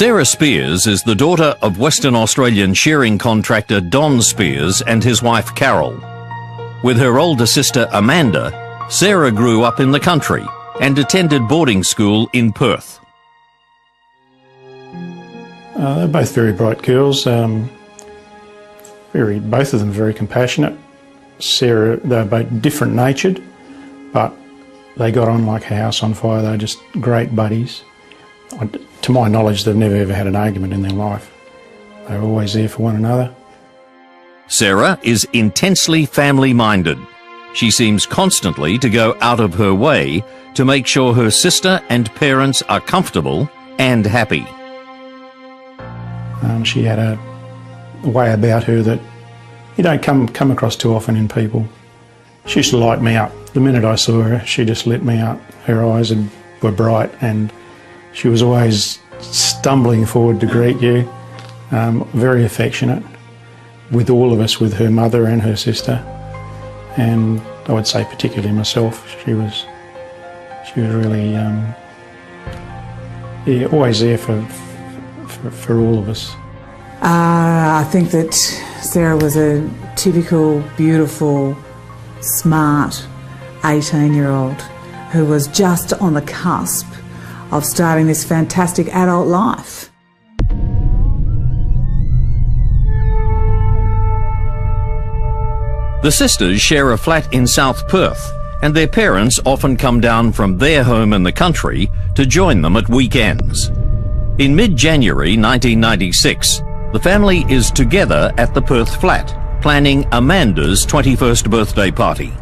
Sarah Spears is the daughter of Western Australian shearing contractor Don Spears and his wife Carol. With her older sister Amanda, Sarah grew up in the country and attended boarding school in Perth. They're both very bright girls, both of them very compassionate. Sarah, they're both different natured, but they got on like a house on fire. They're just great buddies. To my knowledge, they've never ever had an argument in their life. They're always there for one another. Sarah is intensely family-minded. She seems constantly to go out of her way to make sure her sister and parents are comfortable and happy. She had a way about her that you don't come across too often in people. She used to light me up. The minute I saw her, she just lit me up. Her eyes were bright and she was always stumbling forward to greet you. Very affectionate with all of us, with her mother and her sister. And I would say particularly myself, she was really always there for all of us. I think that Sarah was a typical, beautiful, smart 18-year-old who was just on the cusp of starting this fantastic adult life. The sisters share a flat in South Perth, and their parents often come down from their home in the country to join them at weekends. In mid-January 1996, the family is together at the Perth flat, planning Amanda's 21st birthday party.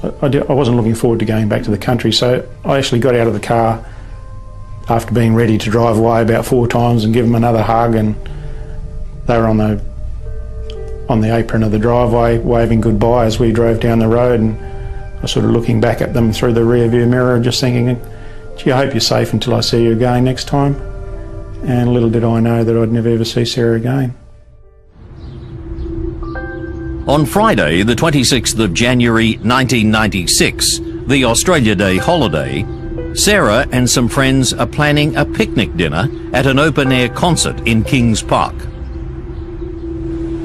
I wasn't looking forward to going back to the country, so I actually got out of the car after being ready to drive away about 4 times and give them another hug, and they were on the apron of the driveway waving goodbye as we drove down the road, and I was sort of looking back at them through the rear view mirror just thinking, gee, I hope you're safe until I see you again next time. And little did I know that I'd never ever see Sarah again. On Friday, the 26th of January 1996, the Australia Day holiday, Sarah and some friends are planning a picnic dinner at an open-air concert in Kings Park.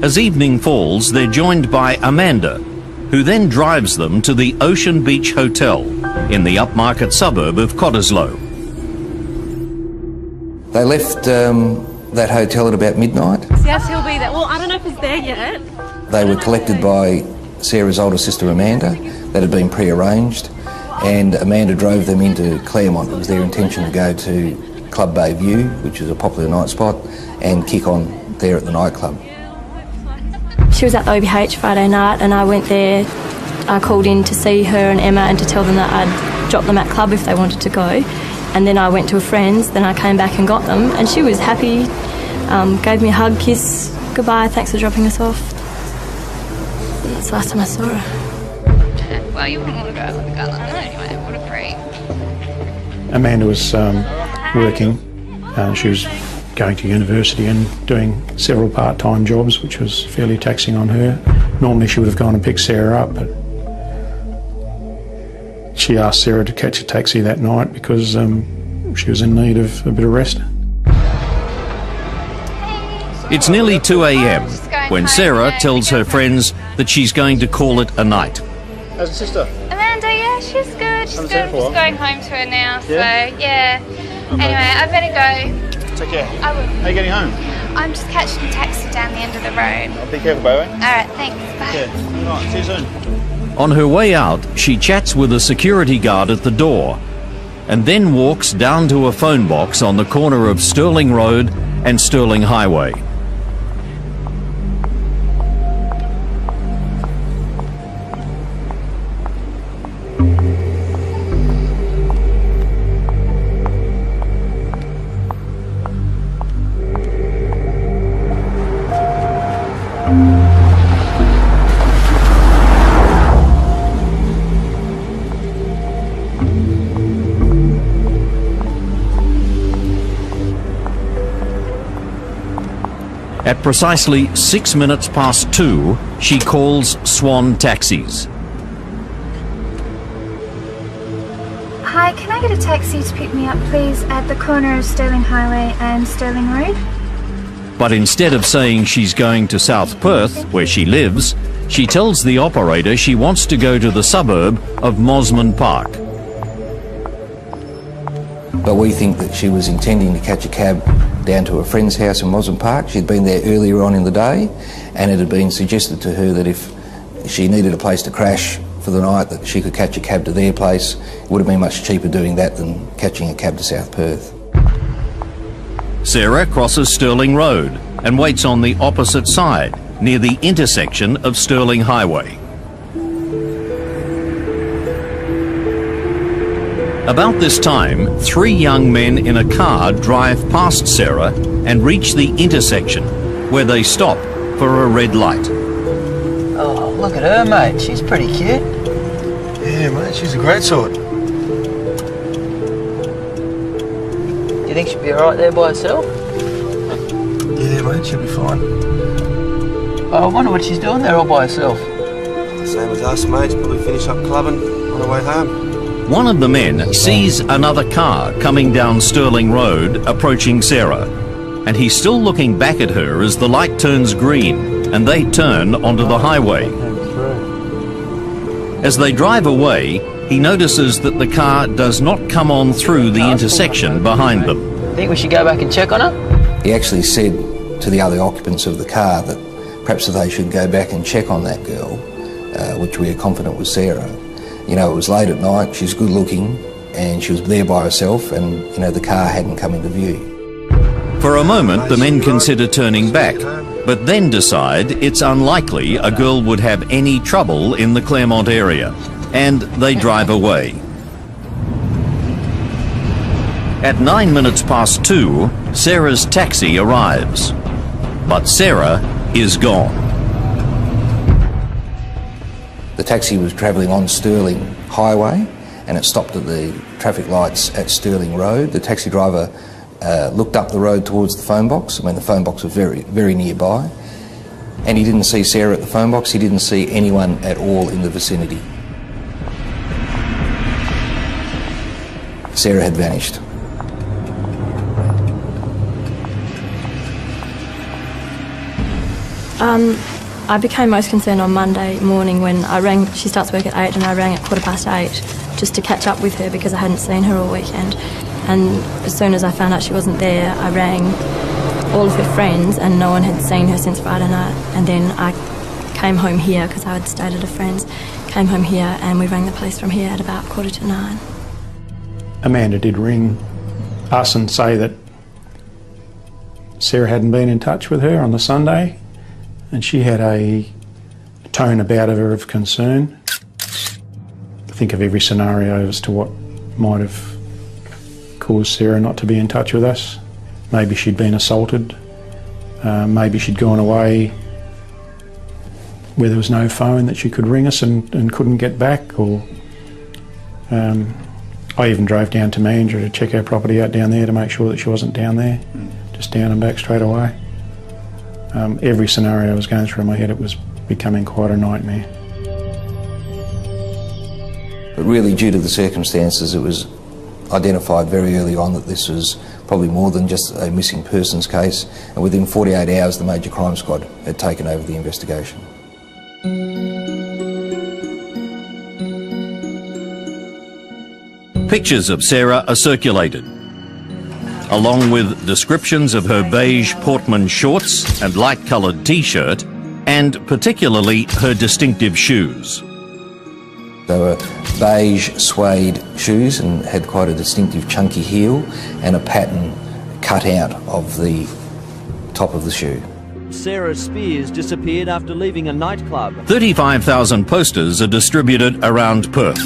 As evening falls, they're joined by Amanda, who then drives them to the Ocean Beach Hotel in the upmarket suburb of Cottesloe. They left that hotel at about midnight. Yes, he'll be there. Well, I don't know if he's there yet. They were collected by Sarah's older sister Amanda. That had been pre-arranged, and Amanda drove them into Claremont. It was their intention to go to Club Bay View, which is a popular night spot, and kick on there at the nightclub. She was at the OBH Friday night and I went there. I called in to see her and Emma and to tell them that I'd drop them at club if they wanted to go. And then I went to a friend's, then I came back and got them, and she was happy, gave me a hug, kiss, goodbye, thanks for dropping us off. That's the last time I saw her. Well, you wouldn't want to go with a guy like that anyway, what a freak. Amanda was working. She was going to university and doing several part-time jobs, which was fairly taxing on her. Normally she would have gone and picked Sarah up, but she asked Sarah to catch a taxi that night because she was in need of a bit of rest. It's nearly 2 a.m. when Sarah tells her friends that she's going to call it a night. How's your sister? Amanda, yeah, she's good. She's good. I'm just going home to her now, so yeah. Anyway, I better go. Take care. I will. How are you getting home? I'm just catching a taxi down the end of the road. I'll be careful, baby. Alright, thanks. Bye. Yeah. Good night. See you soon. On her way out, she chats with a security guard at the door and then walks down to a phone box on the corner of Stirling Road and Stirling Highway. At precisely 6 minutes past 2, she calls Swan Taxis. Hi, can I get a taxi to pick me up, please, at the corner of Stirling Highway and Stirling Road? But instead of saying she's going to South Perth, where she lives, she tells the operator she wants to go to the suburb of Mosman Park. But we think that she was intending to catch a cab down to a friend's house in Mosman Park. She'd been there earlier on in the day, and it had been suggested to her that if she needed a place to crash for the night, that she could catch a cab to their place. It would have been much cheaper doing that than catching a cab to South Perth. Sarah crosses Stirling Road and waits on the opposite side, near the intersection of Stirling Highway. About this time, 3 young men in a car drive past Sarah and reach the intersection, where they stop for a red light. Oh, look at her, mate. She's pretty cute. Yeah, mate, she's a great sort. Do you think she'll be alright there by herself? Yeah, mate, she'll be fine. Oh, I wonder what she's doing there all by herself. Same as us, mate. Probably finish up clubbing on her way home. One of the men sees another car coming down Stirling Road, approaching Sarah, and he's still looking back at her as the light turns green and they turn onto the highway. As they drive away, he notices that the car does not come on through the intersection behind them. Think we should go back and check on her? He actually said to the other occupants of the car that perhaps they should go back and check on that girl, which we are confident was Sarah. You know, it was late at night, she's good looking, and she was there by herself, and, you know, the car hadn't come into view. For a moment, the men consider turning back, but then decide it's unlikely a girl would have any trouble in the Claremont area, and they drive away. At 2:09, Sarah's taxi arrives, but Sarah is gone. The taxi was travelling on Stirling Highway, and it stopped at the traffic lights at Stirling Road. The taxi driver looked up the road towards the phone box. I mean, the phone box was very, very nearby, and he didn't see Sarah at the phone box. He didn't see anyone at all in the vicinity. Sarah had vanished. I became most concerned on Monday morning when I rang. She starts work at 8 and I rang at 8:15 just to catch up with her because I hadn't seen her all weekend. And as soon as I found out she wasn't there, I rang all of her friends and no one had seen her since Friday night. And then I came home here because I had stayed at a friend's, came home here and we rang the police from here at about 9:15. Amanda did ring us and say that Sarah hadn't been in touch with her on the Sunday, and she had a tone about her of concern. Think of every scenario as to what might have caused Sarah not to be in touch with us. Maybe she'd been assaulted, maybe she'd gone away where there was no phone that she could ring us and couldn't get back, or I even drove down to Mandurah to check our property out down there to make sure that she wasn't down there, just down and back straight away. Every scenario I was going through in my head, it was becoming quite a nightmare. But really, due to the circumstances, it was identified very early on that this was probably more than just a missing persons case, and within 48 hours the Major Crime Squad had taken over the investigation. Pictures of Sarah are circulated, along with descriptions of her beige Portman shorts and light-coloured T-shirt, and particularly her distinctive shoes. They were beige suede shoes and had quite a distinctive chunky heel and a pattern cut out of the top of the shoe. Sarah Spears disappeared after leaving a nightclub. 35,000 posters are distributed around Perth.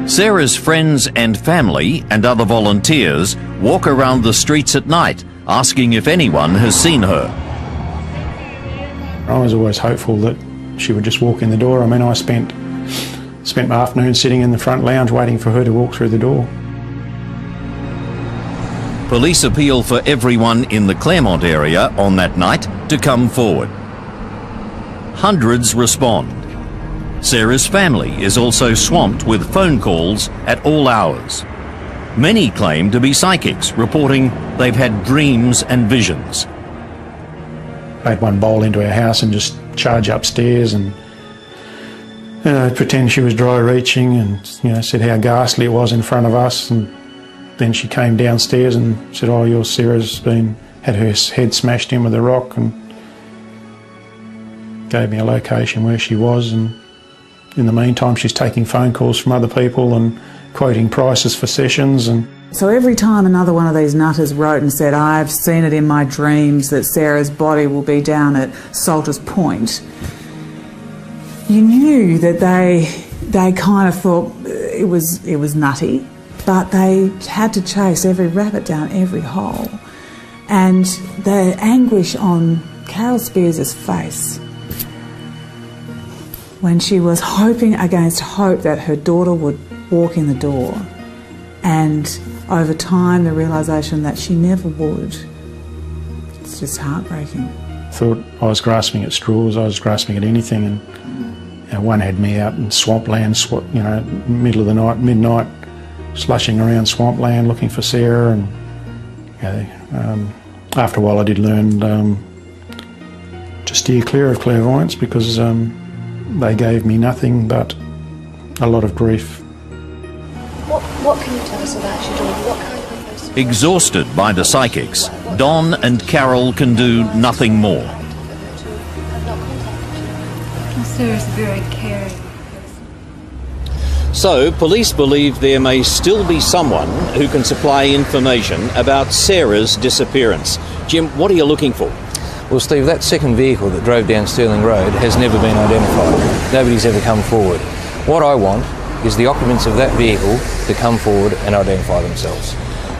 Sarah's friends and family and other volunteers walk around the streets at night, asking if anyone has seen her. I was always hopeful that she would just walk in the door. I mean, I spent my afternoon sitting in the front lounge waiting for her to walk through the door. Police appeal for everyone in the Claremont area on that night to come forward. Hundreds respond. Sarah's family is also swamped with phone calls at all hours. Many claim to be psychics, reporting they've had dreams and visions. I had one bowl into our house and just charge upstairs and pretend she was dry reaching and said how ghastly it was in front of us, and then she came downstairs and said, "Oh, your Sarah's had her head smashed in with a rock," and gave me a location where she was, and in the meantime she's taking phone calls from other people and quoting prices for sessions. And so every time another one of these nutters wrote and said, "I've seen it in my dreams that Sarah's body will be down at Salters Point," you knew that they kind of thought it was nutty, but they had to chase every rabbit down every hole. And the anguish on Carol Spears' face when she was hoping against hope that her daughter would walk in the door, and over time the realisation that she never would. It's just heartbreaking. Thought I was grasping at straws, I was grasping at anything, and one had me out in swampland, middle of the night, midnight, slushing around swampland looking for Sarah. And after a while I did learn to steer clear of clairvoyance, because they gave me nothing but a lot of grief. What can you tell us about your daughter? What kind of those? Exhausted by the psychics, Don and Carol can do nothing more. Sarah's very caring. So, police believe there may still be someone who can supply information about Sarah's disappearance. Jim, what are you looking for? Well, Steve, that second vehicle that drove down Stirling Road has never been identified. Nobody's ever come forward. What I want is the occupants of that vehicle to come forward and identify themselves.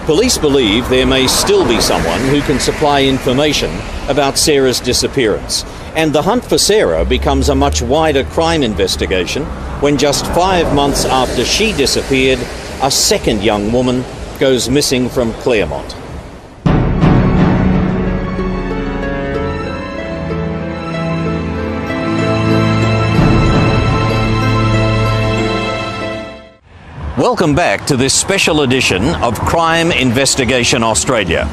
Police believe there may still be someone who can supply information about Sarah's disappearance. And the hunt for Sarah becomes a much wider crime investigation when just 5 months after she disappeared, a second young woman goes missing from Claremont. Welcome back to this special edition of Crime Investigation Australia.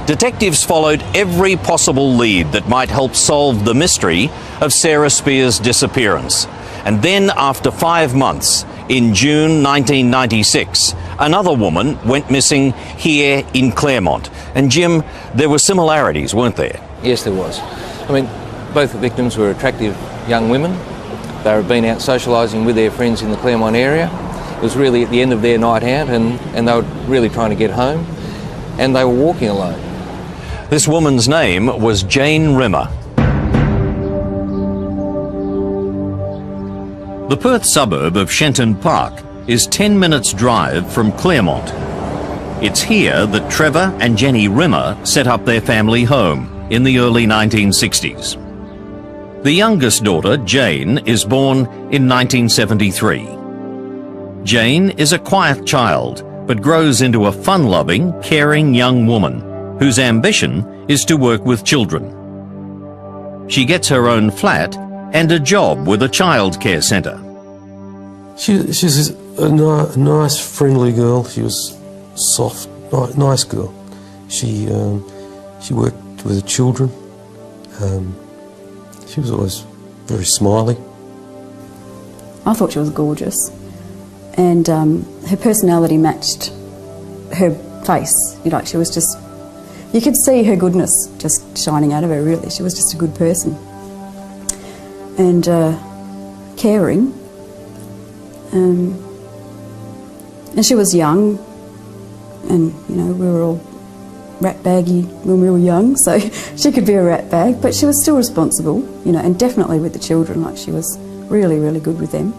Detectives followed every possible lead that might help solve the mystery of Sarah Spears' disappearance. And then, after 5 months, in June 1996, another woman went missing here in Claremont. And Jim, there were similarities, weren't there? Yes, there was. I mean, both the victims were attractive young women. They had been out socialising with their friends in the Claremont area. It was really at the end of their night out, and they were really trying to get home, and they were walking alone. This woman's name was Jane Rimmer. The Perth suburb of Shenton Park is 10 minutes' drive from Claremont. It's here that Trevor and Jenny Rimmer set up their family home in the early 1960s. The youngest daughter, Jane, is born in 1973. Jane is a quiet child, but grows into a fun-loving, caring young woman whose ambition is to work with children. She gets her own flat and a job with a childcare centre. She's a nice, friendly girl. She was soft, nice girl. She worked with the children. She was always very smiley. I thought she was gorgeous, and her personality matched her face. She was just, you could see her goodness just shining out of her, really. She was just a good person. And caring. And she was young, and, we were all rat-baggy when we were young, so she could be a rat-bag, but she was still responsible, and definitely with the children. She was really, really good with them.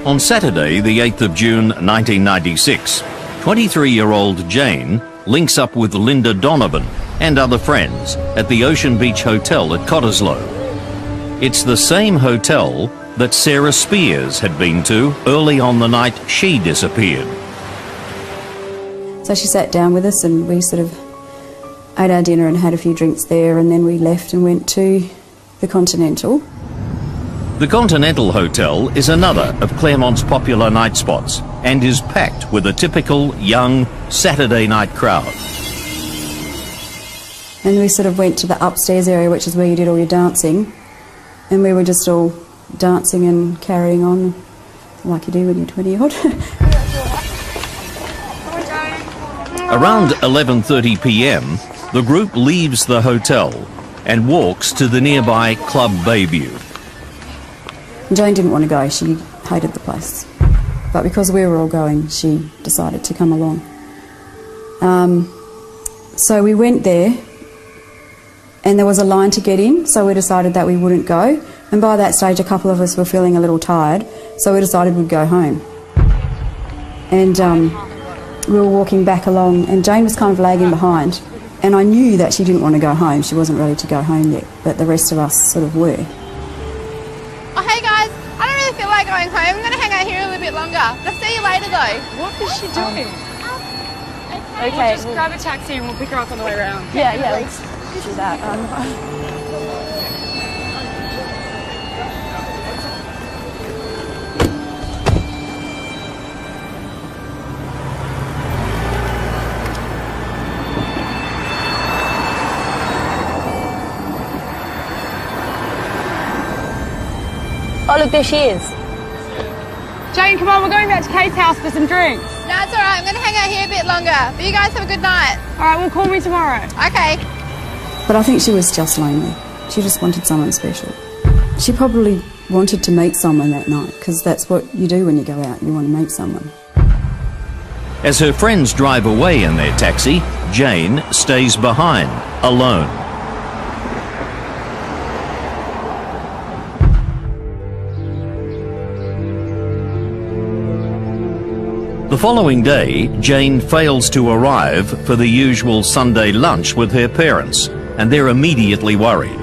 On Saturday, the 8th of June 1996, 23-year-old Jane links up with Linda Donovan and other friends at the Ocean Beach Hotel at Cottesloe. It's the same hotel that Sarah Spears had been to early on the night she disappeared. So she sat down with us, and we sort of ate our dinner and had a few drinks there, and then we left and went to the Continental. The Continental Hotel is another of Claremont's popular night spots and is packed with a typical young Saturday night crowd. And we sort of went to the upstairs area, which is where you did all your dancing, and we were just all dancing and carrying on like you do when you're 20-odd. Around 11:30 p.m, the group leaves the hotel and walks to the nearby Club Bayview. Jane didn't want to go, she hated the place. But because we were all going, she decided to come along. So we went there, and there was a line to get in, so we decided that we wouldn't go. And by that stage, a couple of us were feeling a little tired, so we decided we'd go home. And we were walking back along, and Jane was kind of lagging behind. And I knew that she didn't want to go home, she wasn't ready to go home yet, but the rest of us sort of were. Oh, hey guys, I don't really feel like going home. I'm going to hang out here a little bit longer. I'll see you later though. What is she doing? Okay. We'll just grab a taxi and we'll pick her up on the way around. Yeah, let's do that. Oh, look, there she is. Jane, come on, we're going back to Kate's house for some drinks. No, it's all right. I'm going to hang out here a bit longer. But you guys have a good night. All right, well, call me tomorrow. Okay. But I think she was just lonely. She just wanted someone special. She probably wanted to meet someone that night, because that's what you do when you go out, you want to meet someone. As her friends drive away in their taxi, Jane stays behind, alone. The following day, Jane fails to arrive for the usual Sunday lunch with her parents, and they're immediately worried.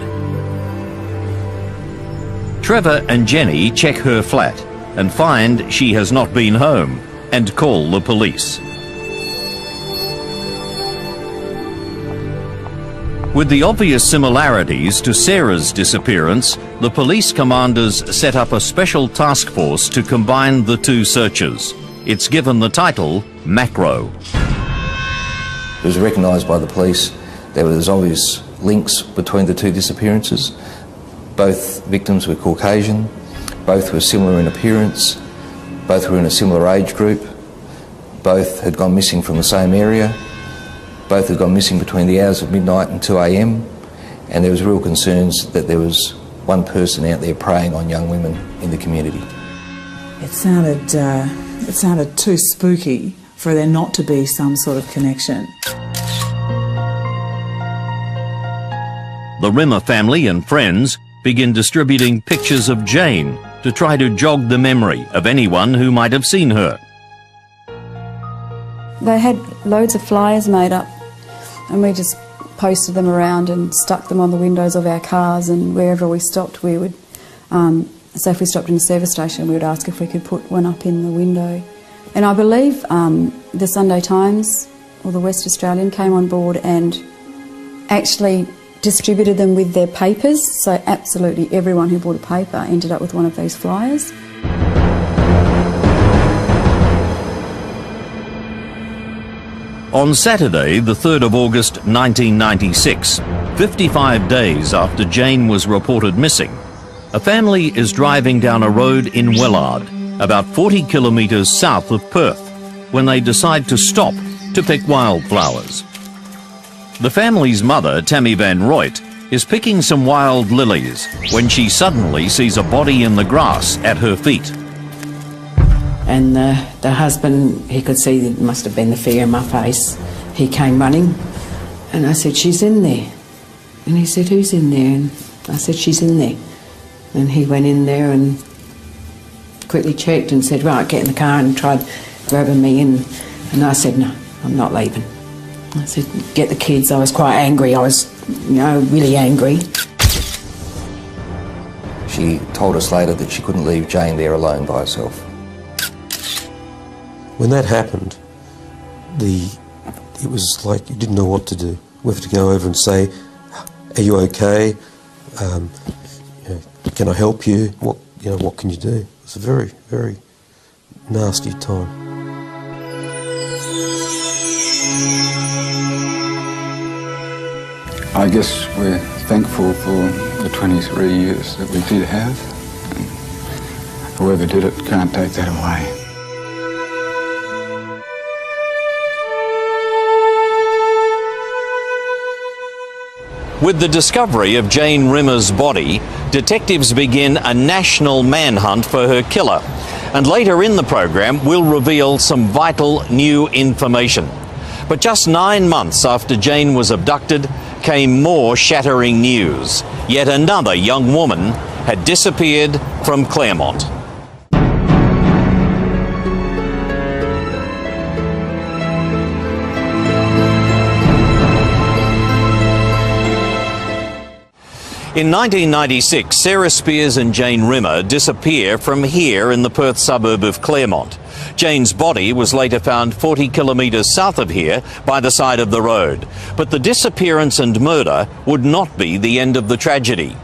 Trevor and Jenny check her flat and find she has not been home and call the police. With the obvious similarities to Sarah's disappearance, the police commanders set up a special task force to combine the two searches. It's given the title Macro. It was recognised by the police there was obvious links between the two disappearances. Both victims were Caucasian, both were similar in appearance, both were in a similar age group, both had gone missing from the same area, both had gone missing between the hours of midnight and 2 a.m, and there was real concerns that there was one person out there preying on young women in the community. It sounded too spooky for there not to be some sort of connection. The Rimmer family and friends begin distributing pictures of Jane to try to jog the memory of anyone who might have seen her. They had loads of flyers made up, and we just posted them around and stuck them on the windows of our cars, and wherever we stopped we would, so if we stopped in a service station we would ask if we could put one up in the window. And I believe the Sunday Times or the West Australian came on board and actually distributed them with their papers, so absolutely everyone who bought a paper ended up with one of these flyers. On Saturday, the 3rd of August 1996, 55 days after Jane was reported missing, a family is driving down a road in Wellard, about 40 kilometres south of Perth, when they decide to stop to pick wildflowers. The family's mother, Tammy Van Rooyt, is picking some wild lilies when she suddenly sees a body in the grass at her feet. And the husband, he could see it must have been the fear in my face. He came running, and I said, "She's in there." And he said, "Who's in there?" And I said, "She's in there." And he went in there and quickly checked and said, "Right, get in the car," and tried grabbing me in. And I said, "No, I'm not leaving." I said, "Get the kids." I was quite angry. I was, really angry. She told us later that she couldn't leave Jane there alone by herself. When that happened, it was like you didn't know what to do. whether to go over and say, "Are you okay? Can I help you? What can you do?" It's a very, very nasty time. I guess we're thankful for the 23 years that we did have. And whoever did it can't take that away. With the discovery of Jane Rimmer's body, detectives begin a national manhunt for her killer. And later in the program, we'll reveal some vital new information. But just 9 months after Jane was abducted, came more shattering news. Yet another young woman had disappeared from Claremont. In 1996, Sarah Spears and Jane Rimmer disappear from here in the Perth suburb of Claremont. Jane's body was later found 40 kilometres south of here by the side of the road. But the disappearance and murder would not be the end of the tragedy.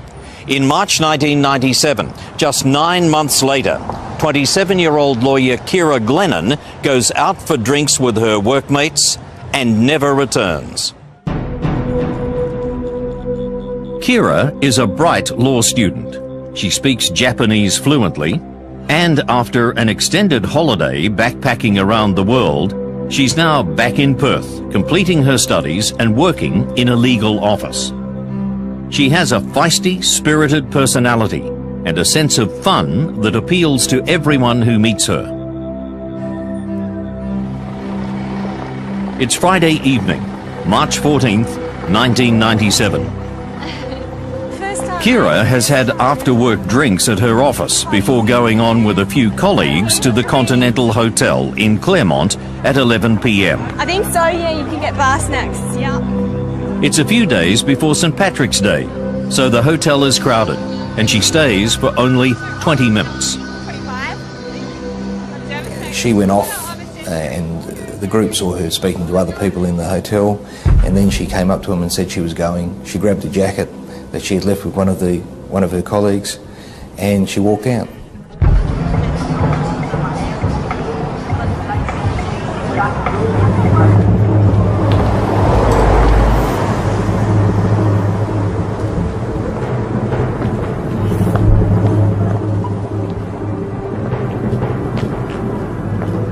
In March 1997, just 9 months later, 27-year-old lawyer Kira Glennon goes out for drinks with her workmates and never returns. Kira is a bright law student. She speaks Japanese fluently, and after an extended holiday backpacking around the world, she's now back in Perth, completing her studies and working in a legal office. She has a feisty, spirited personality and a sense of fun that appeals to everyone who meets her. It's Friday evening, March 14th, 1997. Kira has had after-work drinks at her office before going on with a few colleagues to the Continental Hotel in Claremont at 11 p.m. I think so, yeah, you can get bar snacks, yeah. It's a few days before St. Patrick's Day, so the hotel is crowded, and she stays for only 20 minutes. She went off and the group saw her speaking to other people in the hotel, and then she came up to him and said she was going. She grabbed a jacket that she had left with one of her colleagues, and she walked out.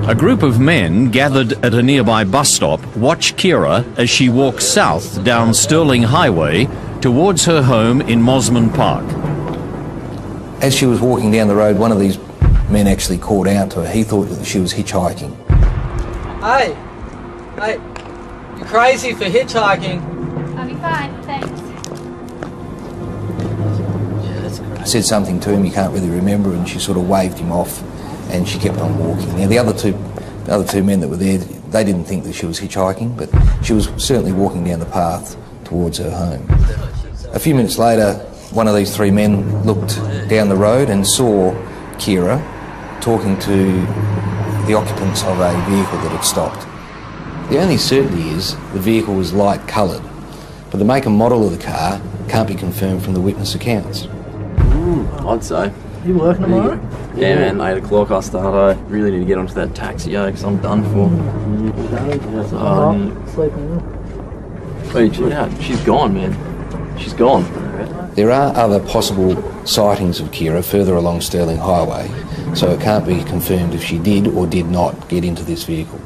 A group of men gathered at a nearby bus stop watch Kira as she walks south down Stirling Highway towards her home in Mosman Park. As she was walking down the road, one of these men actually called out to her. He thought that she was hitchhiking. Hey, you're crazy for hitchhiking. I'll be fine, thanks. I said something to him, he can't really remember, and she sort of waved him off, and she kept on walking. Now the other two men that were there, they didn't think that she was hitchhiking, but she was certainly walking down the path towards her home. A few minutes later, one of these three men looked down the road and saw Kira talking to the occupants of a vehicle that had stopped. The only certainty is the vehicle was light coloured, but the make and model of the car can't be confirmed from the witness accounts. I'd say. You working tomorrow? Yeah, man, 8 o'clock I start. I really need to get onto that taxi, because I'm done for. Wait, she's gone, man. She's gone. There are other possible sightings of Kira further along Stirling Highway, so it can't be confirmed if she did or did not get into this vehicle.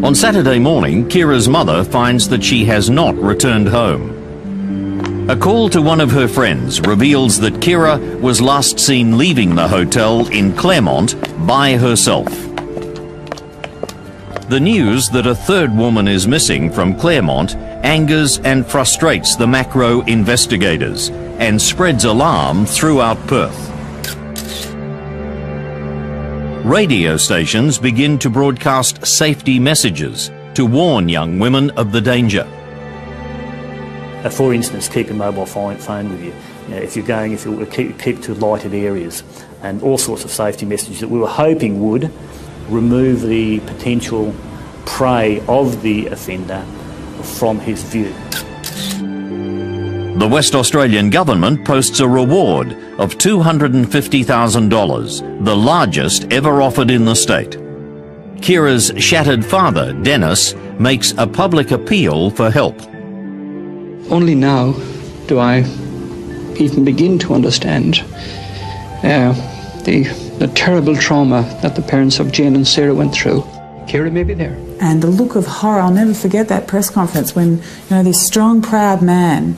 On Saturday morning, Kira's mother finds that she has not returned home. A call to one of her friends reveals that Kira was last seen leaving the hotel in Claremont by herself. The news that a third woman is missing from Claremont angers and frustrates the macro investigators and spreads alarm throughout Perth. Radio stations begin to broadcast safety messages to warn young women of the danger. For instance, keep your mobile phone with you. If you're keep to lighted areas, and all sorts of safety messages that we were hoping would remove the potential prey of the offender from his view. The West Australian government posts a reward of $250,000, the largest ever offered in the state. Kira's shattered father, Dennis, makes a public appeal for help. Only now do I even begin to understand the terrible trauma that the parents of Jane and Sarah went through. Kira may be there. And the look of horror, I'll never forget that press conference when, this strong, proud man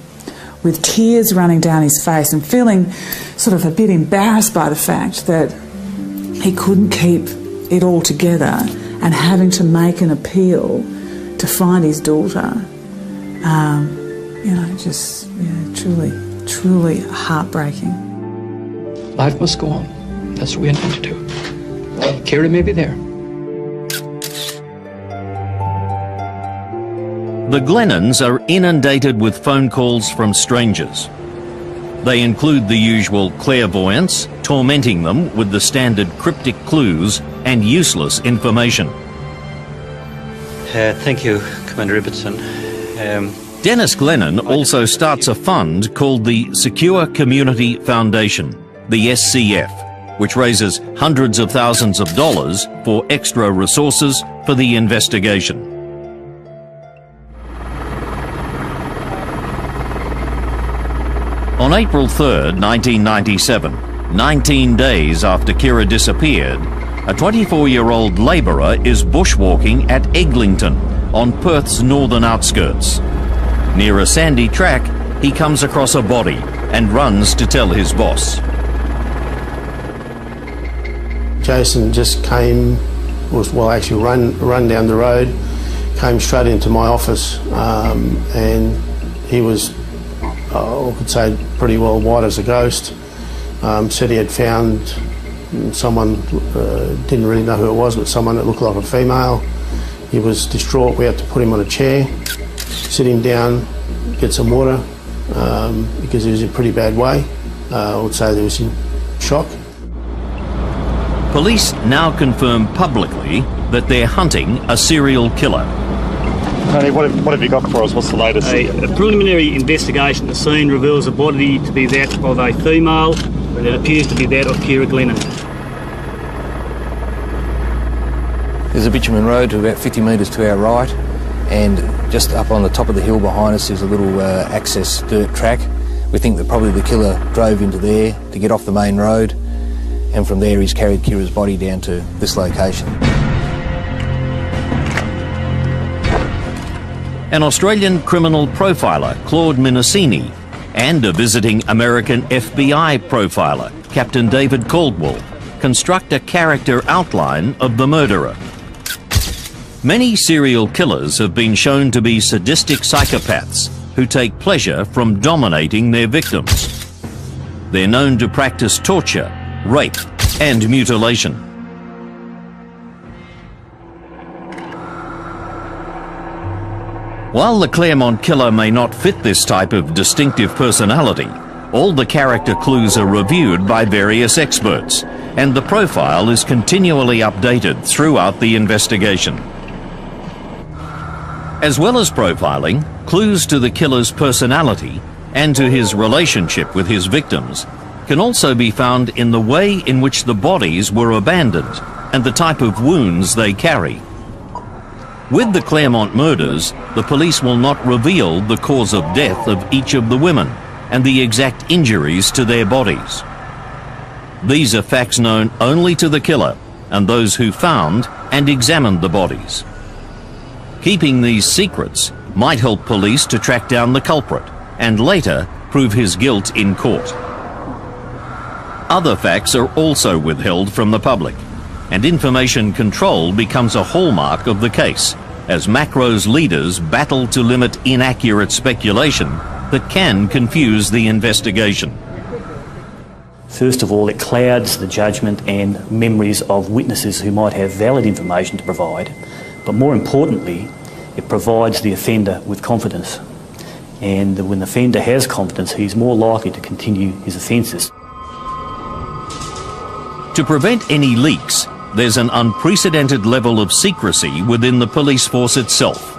with tears running down his face and feeling sort of a bit embarrassed by the fact that he couldn't keep it all together and having to make an appeal to find his daughter. Truly, truly heartbreaking. Life must go on. That's what we intend to do. Kira may be there. The Glennons are inundated with phone calls from strangers. They include the usual clairvoyance, tormenting them with the standard cryptic clues and useless information. Thank you, Commander Ibbotson. Dennis Glennon also starts a fund called the Secure Community Foundation, the SCF, which raises hundreds of thousands of dollars for extra resources for the investigation. On April 3rd, 1997, 19 days after Kira disappeared, a 24-year-old labourer is bushwalking at Eglinton on Perth's northern outskirts. Near a sandy track, he comes across a body and runs to tell his boss. Jason just run down the road, came straight into my office, and he was, I could say, pretty well white as a ghost. Said he had found someone, didn't really know who it was, but someone that looked like a female. He was distraught. We had to put him on a chair, sit him down, get some water, because he was in a pretty bad way. I would say he was in shock. Police now confirm publicly that they're hunting a serial killer. Tony, what have you got for us? What's the latest? A preliminary investigation at the scene reveals the body to be that of a female, but it appears to be that of Kira Glennon. There's a bitumen road to about 50 metres to our right, and just up on the top of the hill behind us is a little access dirt track. We think that probably the killer drove into there to get off the main road, and from there he's carried Kira's body down to this location. An Australian criminal profiler, Claude Minicini, and a visiting American FBI profiler, Captain David Caldwell, construct a character outline of the murderer. Many serial killers have been shown to be sadistic psychopaths who take pleasure from dominating their victims. They're known to practice torture, rape, and mutilation. While the Claremont killer may not fit this type of distinctive personality, all the character clues are reviewed by various experts, and the profile is continually updated throughout the investigation. As well as profiling, clues to the killer's personality and to his relationship with his victims can also be found in the way in which the bodies were abandoned and the type of wounds they carry. With the Claremont murders, the police will not reveal the cause of death of each of the women and the exact injuries to their bodies. These are facts known only to the killer and those who found and examined the bodies. Keeping these secrets might help police to track down the culprit and later prove his guilt in court. Other facts are also withheld from the public, and information control becomes a hallmark of the case, as Macro's leaders battle to limit inaccurate speculation that can confuse the investigation. First of all, it clouds the judgment and memories of witnesses who might have valid information to provide, but more importantly, it provides the offender with confidence. And when the offender has confidence, he's more likely to continue his offences. To prevent any leaks, there's an unprecedented level of secrecy within the police force itself.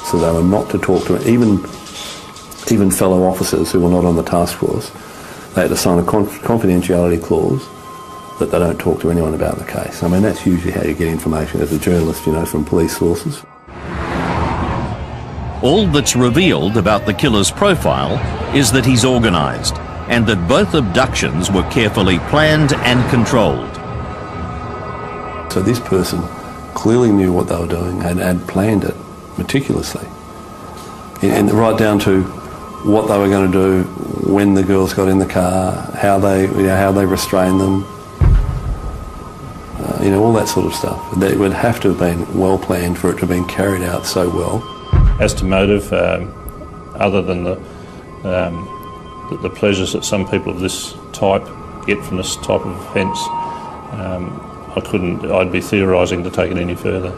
So they were not to talk to even fellow officers who were not on the task force. They had to sign a confidentiality clause that they don't talk to anyone about the case. I mean, that's usually how you get information as a journalist, you know, from police sources. All that's revealed about the killer's profile is that he's organised, and that both abductions were carefully planned and controlled. So this person clearly knew what they were doing and had planned it meticulously. And right down to what they were going to do when the girls got in the car, how they restrained them, all that sort of stuff. It would have to have been well planned for it to have been carried out so well. As to motive, other than the pleasures that some people of this type get from this type of offence, I'd be theorising to take it any further.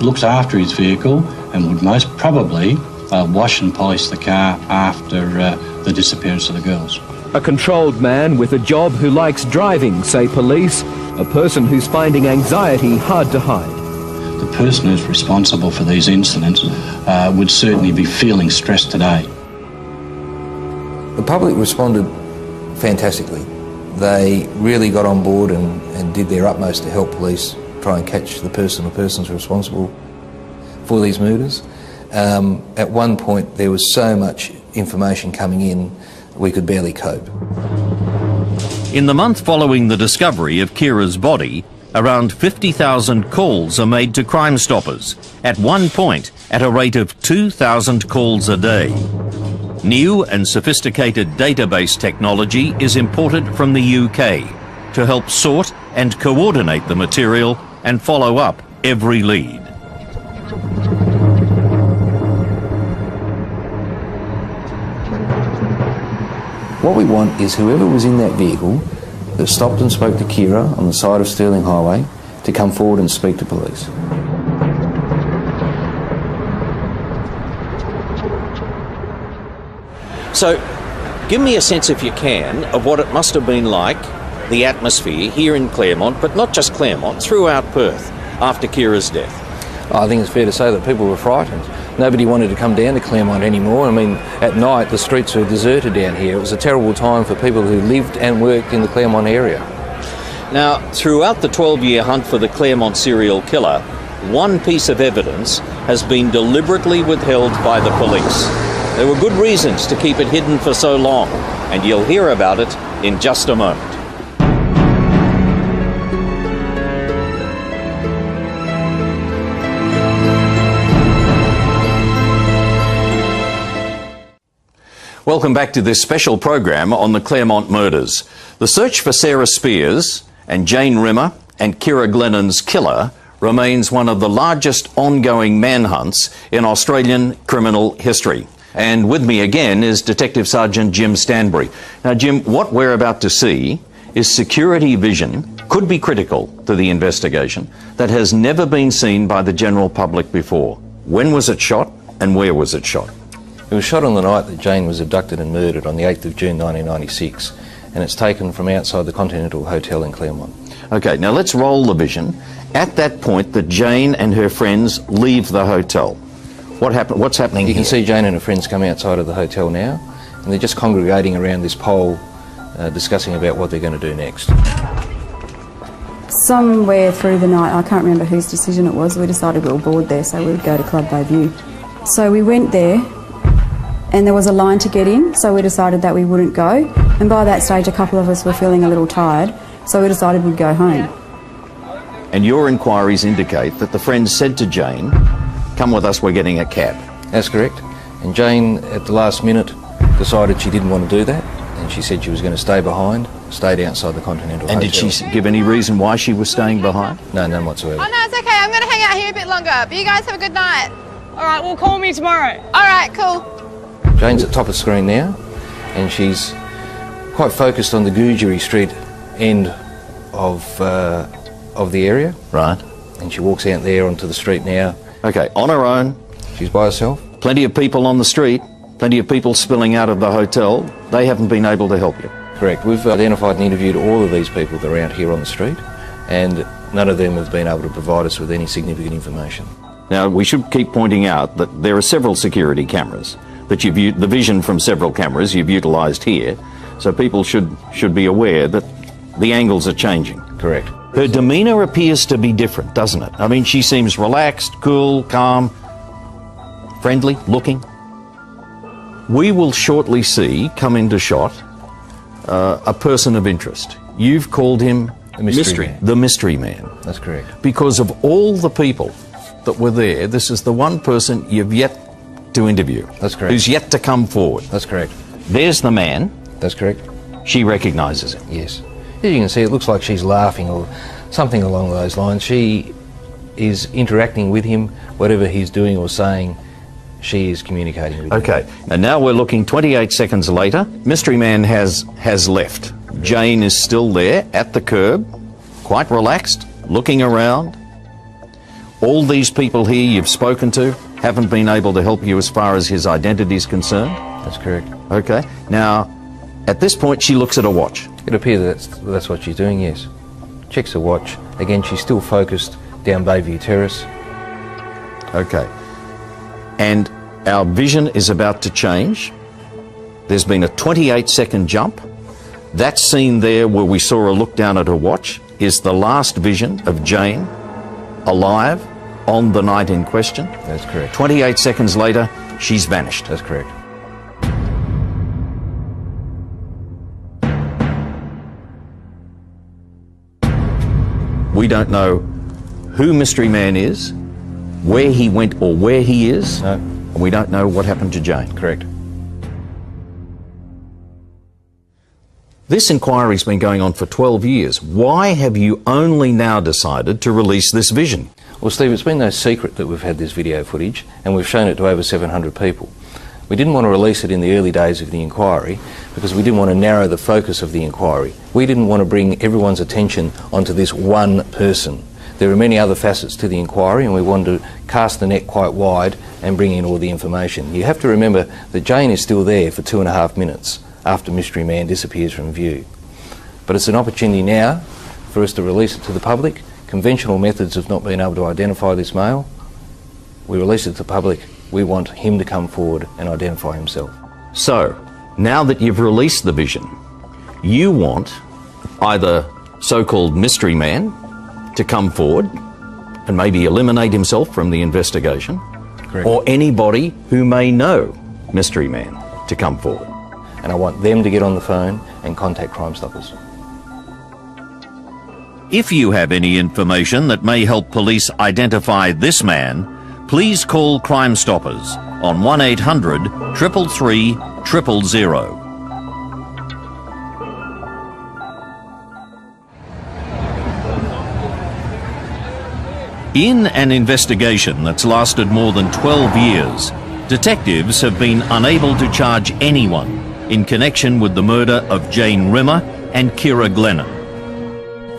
Looks after his vehicle and would most probably wash and polish the car after the disappearance of the girls. A controlled man with a job who likes driving, say police, a person who's finding anxiety hard to hide. The person who's responsible for these incidents would certainly be feeling stressed today. The public responded fantastically. They really got on board and did their utmost to help police try and catch the person or persons responsible for these murders. At one point there was so much information coming in we could barely cope. In the month following the discovery of Kira's body, around 50,000 calls are made to Crime Stoppers, at one point at a rate of 2,000 calls a day. New and sophisticated database technology is imported from the UK to help sort and coordinate the material and follow up every lead. What we want is whoever was in that vehicle that stopped and spoke to Kira on the side of Stirling Highway to come forward and speak to police. So, give me a sense, if you can, of what it must have been like, the atmosphere here in Claremont, but not just Claremont, throughout Perth, after Kira's death. I think it's fair to say that people were frightened. Nobody wanted to come down to Claremont anymore. I mean, at night the streets were deserted down here. It was a terrible time for people who lived and worked in the Claremont area. Now, throughout the 12-year hunt for the Claremont serial killer, one piece of evidence has been deliberately withheld by the police. There were good reasons to keep it hidden for so long, and you'll hear about it in just a moment. Welcome back to this special program on the Claremont murders. The search for Sarah Spears and Jane Rimmer and Kira Glennon's killer remains one of the largest ongoing manhunts in Australian criminal history. And with me again is Detective Sergeant Jim Stanbury. Now, Jim, what we're about to see is security vision, could be critical to the investigation, that has never been seen by the general public before. When was it shot and where was it shot? It was shot on the night that Jane was abducted and murdered on the 8th of June 1996, and it's taken from outside the Continental Hotel in Claremont. Okay, now let's roll the vision. At that point that Jane and her friends leave the hotel, what's happening here? You can see Jane and her friends come outside of the hotel now, and they're just congregating around this pole, discussing about what they're going to do next. Somewhere through the night, I can't remember whose decision it was, we decided we were bored there, so we would go to Club Bayview. So we went there, and there was a line to get in, so we decided that we wouldn't go. And by that stage, a couple of us were feeling a little tired, so we decided we'd go home. And your inquiries indicate that the friends said to Jane, "Come with us, we're getting a cab." That's correct. And Jane, at the last minute, decided she didn't want to do that, and she said she was going to stay behind, stayed outside the Continental Hotel. And did she give any reason why she was staying behind? No, none whatsoever. Oh no, it's okay, I'm going to hang out here a bit longer, but you guys have a good night. Alright, well call me tomorrow. Alright, cool. Jane's at top of the screen now, and she's quite focused on the Googeri Street end of the area. Right. And she walks out there onto the street now. Okay, on her own. She's by herself. Plenty of people on the street, plenty of people spilling out of the hotel. They haven't been able to help you. Correct. We've identified and interviewed all of these people that are out here on the street. and none of them have been able to provide us with any significant information. Now, we should keep pointing out that there are several security cameras, that the vision from several cameras you've utilised here, so people should be aware that the angles are changing. Correct. Her demeanour appears to be different, doesn't it? I mean, she seems relaxed, cool, calm, friendly looking. We will shortly see come into shot a person of interest. You've called him the mystery man. The mystery man. That's correct. Because of all the people that were there, this is the one person you've yet to interview. That's correct. Who's yet to come forward. That's correct. There's the man. That's correct. She recognises him. Yes. As you can see, it looks like she's laughing or something along those lines. She is interacting with him, whatever he's doing or saying, she is communicating with him. Okay, and now we're looking 28 seconds later. Mystery man has left. Jane is still there at the curb, quite relaxed, looking around. All these people here you've spoken to haven't been able to help you as far as his identity is concerned? That's correct. Okay, now, at this point she looks at a watch. It appears that's what she's doing, yes. Checks the watch. Again, she's still focused down Bayview Terrace. Okay. And our vision is about to change. There's been a 28-second jump. That scene there where we saw her look down at her watch is the last vision of Jane alive on the night in question. That's correct. 28 seconds later, she's vanished. That's correct. We don't know who Mystery Man is, where he went or where he is, and we don't know what happened to Jane. Correct. This inquiry's been going on for 12 years. Why have you only now decided to release this vision? Well, Steve, it's been no secret that we've had this video footage and we've shown it to over 700 people. We didn't want to release it in the early days of the inquiry because we didn't want to narrow the focus of the inquiry. We didn't want to bring everyone's attention onto this one person. There are many other facets to the inquiry and we wanted to cast the net quite wide and bring in all the information. You have to remember that Jane is still there for 2.5 minutes after Mystery Man disappears from view. But it's an opportunity now for us to release it to the public. Conventional methods have not been able to identify this male. We release it to the public. We want him to come forward and identify himself. So, now that you've released the vision, you want either so-called Mystery Man to come forward and maybe eliminate himself from the investigation, Correct. Or anybody who may know Mystery Man to come forward. And I want them to get on the phone and contact Crime Stoppers. If you have any information that may help police identify this man, please call Crime Stoppers on 1800 333 000. In an investigation that's lasted more than 12 years, detectives have been unable to charge anyone in connection with the murder of Jane Rimmer and Kira Glennon.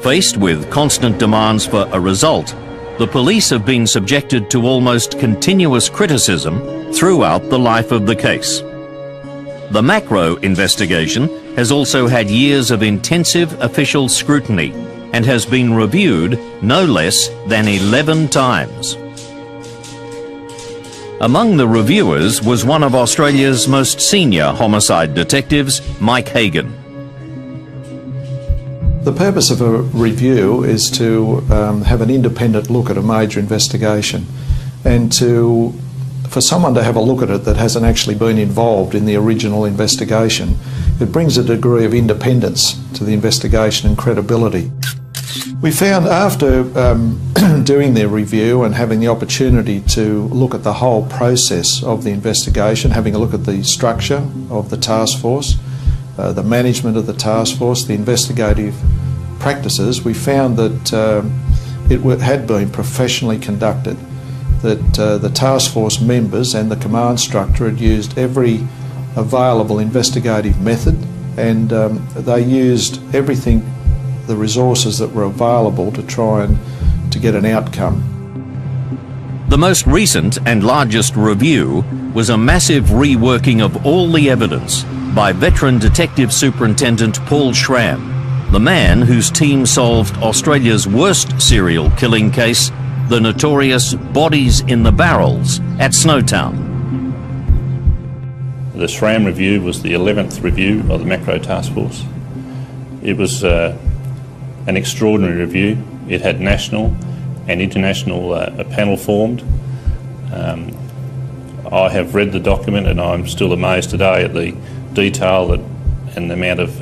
Faced with constant demands for a result, the police have been subjected to almost continuous criticism throughout the life of the case. The macro investigation has also had years of intensive official scrutiny and has been reviewed no less than 11 times. Among the reviewers was one of Australia's most senior homicide detectives, Mike Hagan. The purpose of a review is to have an independent look at a major investigation and for someone to have a look at it that hasn't actually been involved in the original investigation. It brings a degree of independence to the investigation and credibility. We found after doing the review and having the opportunity to look at the whole process of the investigation, having a look at the structure of the task force, the management of the task force, the investigative practices, we found that it had been professionally conducted, that the task force members and the command structure had used every available investigative method, and they used everything, the resources that were available to try and to get an outcome. The most recent and largest review was a massive reworking of all the evidence by veteran Detective Superintendent Paul Schramm, the man whose team solved Australia's worst serial killing case, the notorious Bodies in the Barrels at Snowtown. The SRAM review was the 11th review of the Macro Task Force. It was an extraordinary review. It had national and international a panel formed. I have read the document and I'm still amazed today at the detail and the amount of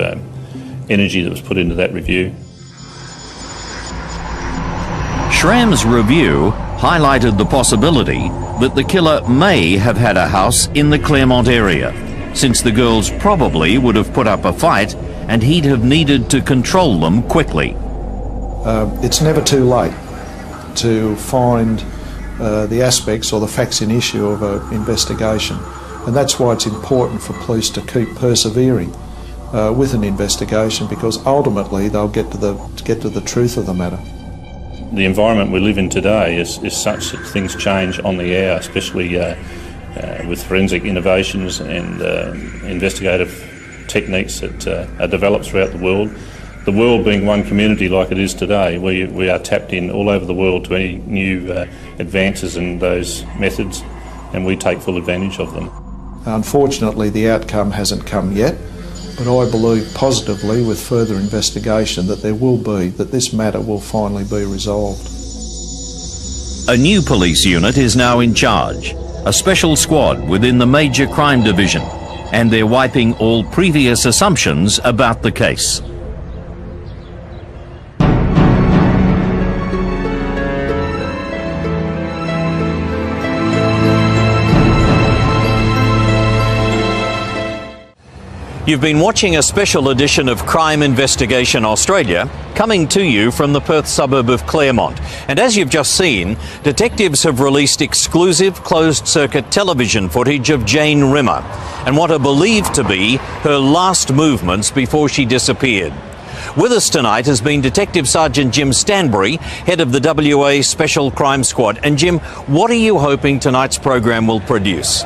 energy that was put into that review. SRAM's review highlighted the possibility that the killer may have had a house in the Claremont area, since the girls probably would have put up a fight and he'd have needed to control them quickly. It's never too late to find the aspects or the facts in issue of an investigation, and that's why it's important for police to keep persevering with an investigation, because ultimately they'll get to the truth of the matter. The environment we live in today is such that things change on the hour, especially with forensic innovations and investigative techniques that are developed throughout the world. The world being one community like it is today, we are tapped in all over the world to any new advances in those methods, and we take full advantage of them. Unfortunately, the outcome hasn't come yet, but I believe positively with further investigation that this matter will finally be resolved. A new police unit is now in charge, a special squad within the Major Crime Division, and they're wiping all previous assumptions about the case. You've been watching a special edition of Crime Investigation Australia, coming to you from the Perth suburb of Claremont. And as you've just seen, detectives have released exclusive closed-circuit television footage of Jane Rimmer and what are believed to be her last movements before she disappeared. With us tonight has been Detective Sergeant Jim Stanbury, head of the WA Special Crime Squad. And Jim, what are you hoping tonight's program will produce?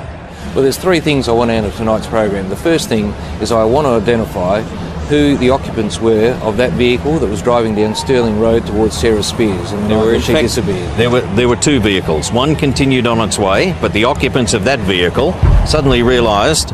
Well, there's three things I want out of tonight's program. The first thing is I want to identify who the occupants were of that vehicle that was driving down Stirling Road towards Sarah Spears and she disappeared. There were two vehicles. One continued on its way, but the occupants of that vehicle suddenly realised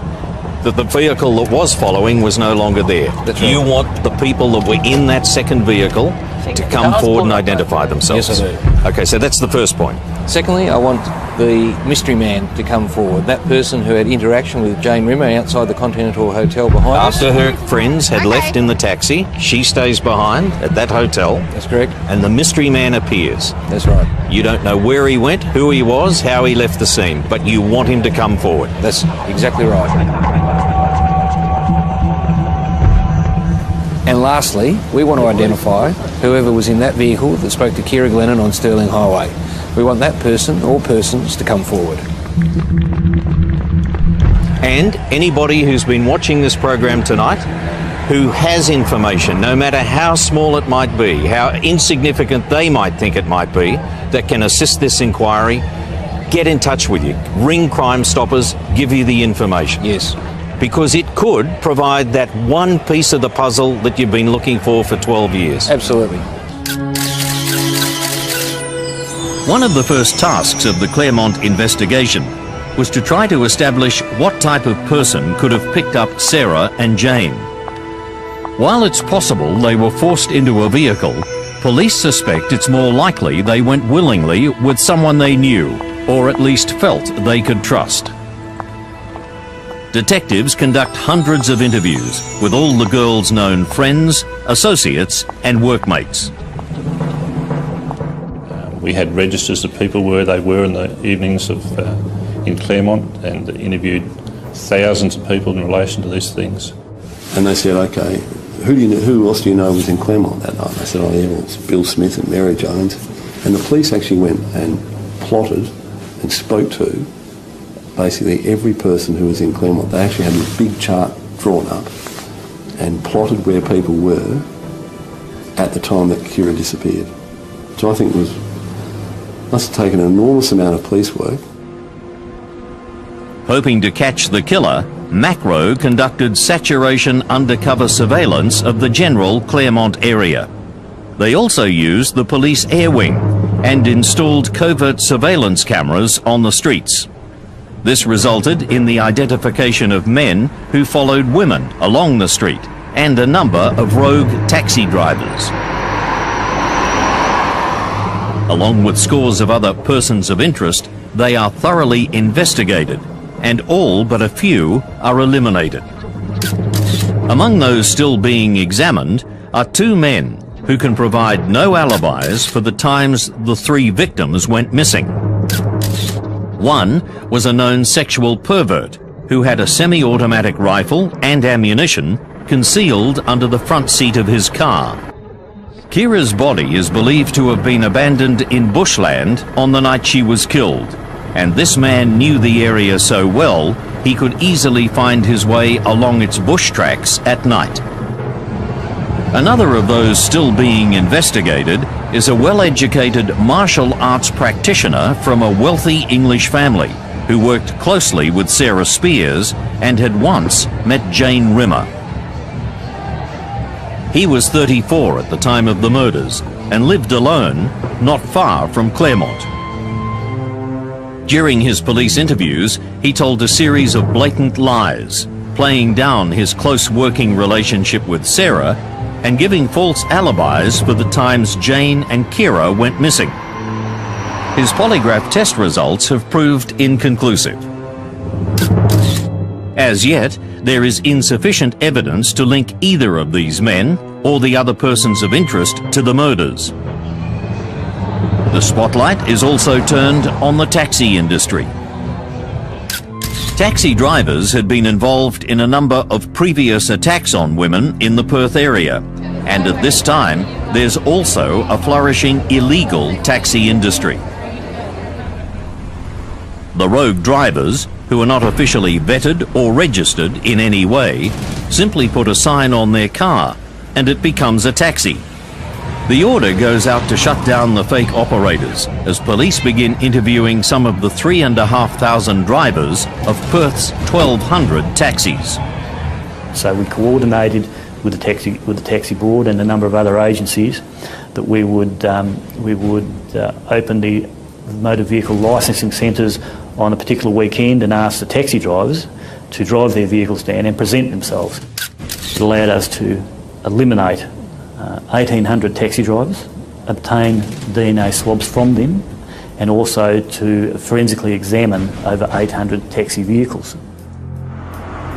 that the vehicle that was following was no longer there. That's right. You want the people that were in that second vehicle to come forward and identify themselves. Yes, I do. Okay, so that's the first point. Secondly, I want the mystery man to come forward, that person who had interaction with Jane Rimmer outside the Continental Hotel behind us. After her friends had left in the taxi, she stays behind at that hotel. That's correct. And the mystery man appears. That's right. You don't know where he went, who he was, how he left the scene, but you want him to come forward. That's exactly right. And lastly, we want to identify whoever was in that vehicle that spoke to Keira Glennon on Stirling Highway. We want that person or persons to come forward. And anybody who's been watching this program tonight who has information, no matter how small it might be, how insignificant they might think it might be, that can assist this inquiry, get in touch with you. Ring Crime Stoppers, give you the information. Yes. Because it could provide that one piece of the puzzle that you've been looking for 12 years. Absolutely. One of the first tasks of the Claremont investigation was to try to establish what type of person could have picked up Sarah and Jane. While it's possible they were forced into a vehicle, police suspect it's more likely they went willingly with someone they knew, or at least felt they could trust. Detectives conduct hundreds of interviews with all the girls' known friends, associates and workmates. We had registers of people where they were in the evenings in Claremont and interviewed thousands of people in relation to these things. And they said, okay, who else do you know was in Claremont that night? And I said, oh yeah, well, it's Bill Smith and Mary Jones. And the police actually went and plotted and spoke to basically every person who was in Claremont. They actually had a big chart drawn up and plotted where people were at the time that Keira disappeared. So I think it must have taken an enormous amount of police work. Hoping to catch the killer, Macro conducted saturation undercover surveillance of the general Claremont area. They also used the police air wing and installed covert surveillance cameras on the streets. This resulted in the identification of men who followed women along the street and a number of rogue taxi drivers. Along with scores of other persons of interest, they are thoroughly investigated, and all but a few are eliminated. Among those still being examined are two men who can provide no alibis for the times the three victims went missing. One was a known sexual pervert who had a semi-automatic rifle and ammunition concealed under the front seat of his car. Kira's body is believed to have been abandoned in bushland on the night she was killed, and this man knew the area so well he could easily find his way along its bush tracks at night. Another of those still being investigated is a well-educated martial arts practitioner from a wealthy English family who worked closely with Sarah Spears and had once met Jane Rimmer. He was 34 at the time of the murders and lived alone not far from Claremont. During his police interviews, he told a series of blatant lies, playing down his close working relationship with Sarah and giving false alibis for the times Jane and Kira went missing. His polygraph test results have proved inconclusive. As yet, there is insufficient evidence to link either of these men or the other persons of interest to the murders. The spotlight is also turned on the taxi industry. Taxi drivers had been involved in a number of previous attacks on women in the Perth area, and at this time there's also a flourishing illegal taxi industry. The rogue drivers, who are not officially vetted or registered in any way, simply put a sign on their car and it becomes a taxi. The order goes out to shut down the fake operators as police begin interviewing some of the 3,500 drivers of Perth's 1,200 taxis. So we coordinated with the taxi board and a number of other agencies that we would open the motor vehicle licensing centres on a particular weekend and ask the taxi drivers to drive their vehicles down and present themselves. It allowed us to eliminate 1,800 taxi drivers, obtain DNA swabs from them, and also to forensically examine over 800 taxi vehicles.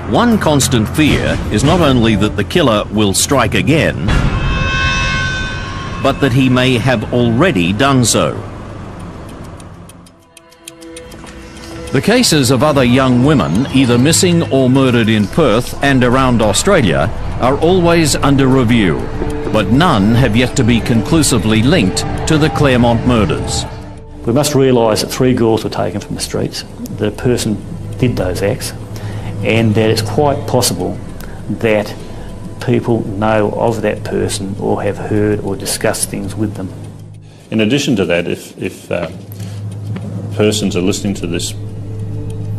One constant fear is not only that the killer will strike again, but that he may have already done so. The cases of other young women either missing or murdered in Perth and around Australia are always under review, but none have yet to be conclusively linked to the Claremont murders. We must realise that 3 girls were taken from the streets. The person did those acts, and that it's quite possible that people know of that person or have heard or discussed things with them. In addition to that, if persons are listening to this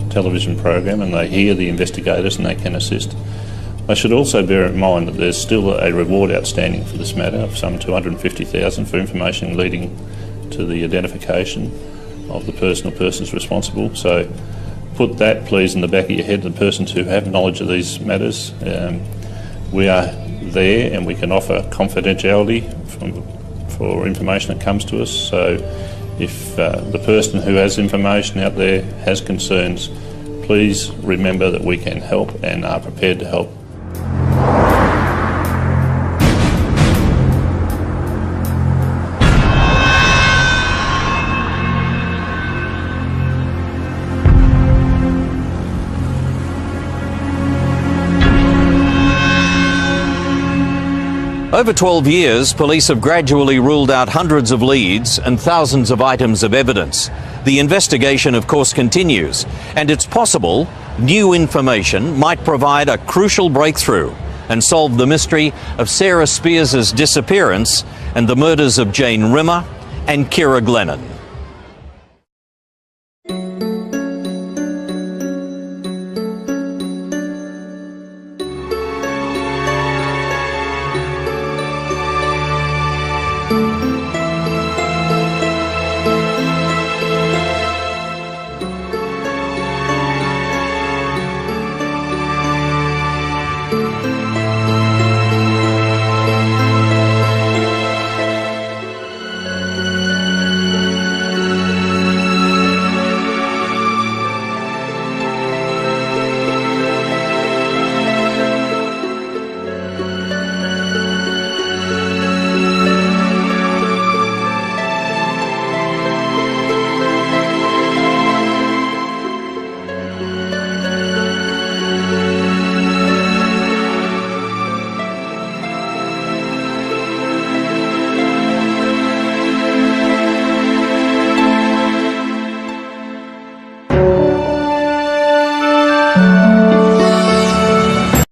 television program and they hear the investigators and they can assist, they should also bear in mind that there's still a reward outstanding for this matter of some $250,000 for information leading to the identification of the person or persons responsible. So put that please in the back of your head, the persons who have knowledge of these matters. We are there and we can offer confidentiality for information that comes to us. So if the person who has information out there has concerns, please remember that we can help and are prepared to help. Over 12 years, police have gradually ruled out hundreds of leads and thousands of items of evidence. The investigation, of course, continues, and it's possible new information might provide a crucial breakthrough and solve the mystery of Sarah Spears' disappearance and the murders of Jane Rimmer and Kira Glennon.